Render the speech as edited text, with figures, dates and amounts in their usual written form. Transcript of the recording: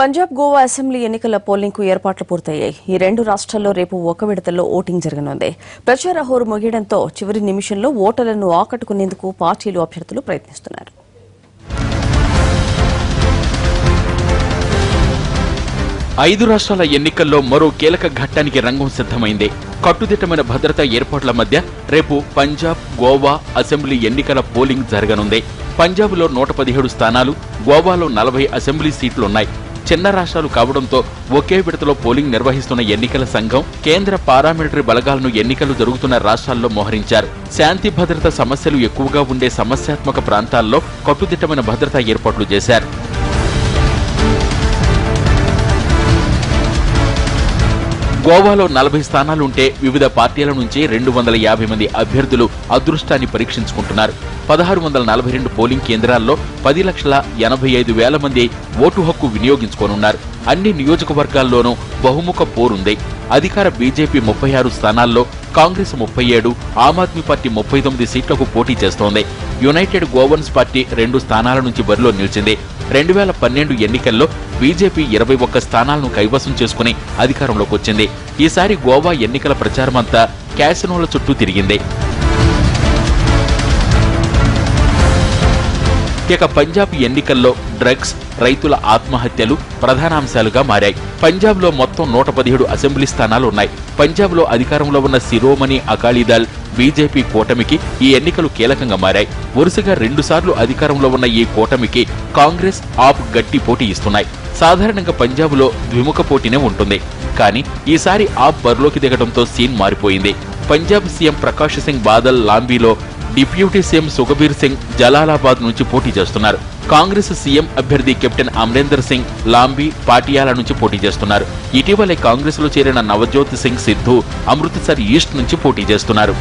Punjab Goa assembly ఎన్నికల పోలింగ్కు ఏర్పాట్లు పూర్తయ్యాయి. ఈ రెండు రాష్ట్రాల్లో రేపు ఒక విడతలో ఓటింగ్ జరగనుంది. ప్రచార హోరు ముగియడంతో చివరి నిమిషంలో ఓటర్లను ఆకట్టుకునేందుకు పార్టీలు అభ్యర్థులు ప్రయత్నిస్తున్నారు. ఐదు రాష్ట్రాల ఎన్నికల్లో మరో కీలక ఘట్టానికి రంగం సిద్ధమైంది. కట్టుదిట్టమైన భద్రతా ఏర్పాట్ల మధ్య రేపు పంజాబ్, గోవా అసెంబ్లీ ఎన్నికల పోలింగ్ జరగనుంది. పంజాబ్లో 117 స్థానాలు, గోవాలో 40 అసెంబ్లీ సీట్లున్నాయి. చిన్న రాష్ట్రాలు కావడంతో ఒకే విడతలో పోలింగ్ నిర్వహిస్తున్న ఎన్నికల సంఘం కేంద్ర పారామిలిటరీ బలగాలను ఎన్నికలు జరుగుతున్న రాష్ట్రాల్లో మోహరించారు. శాంతి భద్రత సమస్యలు ఎక్కువగా ఉండే సమస్యాత్మక ప్రాంతాల్లో కట్టుదిట్టమైన భద్రతా ఏర్పాట్లు చేశారు. గోవాలో 40 స్థానాలుంటే వివిధ పార్టీల నుంచి 250 మంది అభ్యర్థులు అదృష్టాన్ని పరీక్షించుకుంటున్నారు. 1642 పోలింగ్ కేంద్రాల్లో 10,85,000 మంది ఓటు హక్కు వినియోగించుకోనున్నారు. అన్ని నియోజకవర్గాల్లోనూ బహుముఖ పోరుంది. అధికార బీజేపీ 36 స్థానాల్లో, కాంగ్రెస్ 37, ఆమ్ ఆద్మీ పార్టీ 39 సీట్లకు పోటీ చేస్తోంది. యునైటెడ్ గోవన్స్ పార్టీ 2 స్థానాల నుంచి బరిలో నిలిచింది. 2012 ఎన్నికల్లో బీజేపీ 21 స్థానాలను కైవసం చేసుకుని అధికారంలోకి వచ్చింది. ఈసారి గోవా ఎన్నికల ప్రచారమంతా క్యాసినోల చుట్టూ తిరిగింది. ఇక పంజాబ్ ఎన్నికల్లో డ్రగ్స్, రైతుల ఆత్మహత్యలు ప్రధానాంశాలుగా మారాయి. పంజాబ్లో మొత్తం 117 అసెంబ్లీ స్థానాలు ఉన్నాయి. పంజాబ్లో అధికారంలో ఉన్న శిరోమణి అకాలీదళ్ బీజేపీ కూటమికి ఈ ఎన్నికలు కీలకంగా మారాయి. వరుసగా 2 సార్లు అధికారంలో ఉన్న ఈ కూటమికి కాంగ్రెస్, ఆప్ గట్టి పోటీ ఇస్తున్నాయి. సాధారణంగా పంజాబ్లో ద్విముఖ పోటీనే ఉంటుంది. కానీ ఈసారి ఆప్ బరిలోకి దిగడంతో సీన్ మారిపోయింది. పంజాబ్ సీఎం ప్రకాష్ సింగ్ బాదల్ లాంబీలో, డిప్యూటీ సీఎం సుఖబీర్ సింగ్ జలాలాబాద్ నుంచి పోటీ చేస్తున్నారు. కాంగ్రెస్ సీఎం అభ్యర్థి కెప్టెన్ అమరేందర్ సింగ్ లాంబీ, పాటియాలా నుంచి పోటీ చేస్తున్నారు. ఇటీవలే కాంగ్రెస్ లో చేరిన నవజ్యోత్ సింగ్ సిద్ధు అమృత్సర్ ఈస్ట్ నుంచి పోటీ చేస్తున్నారు.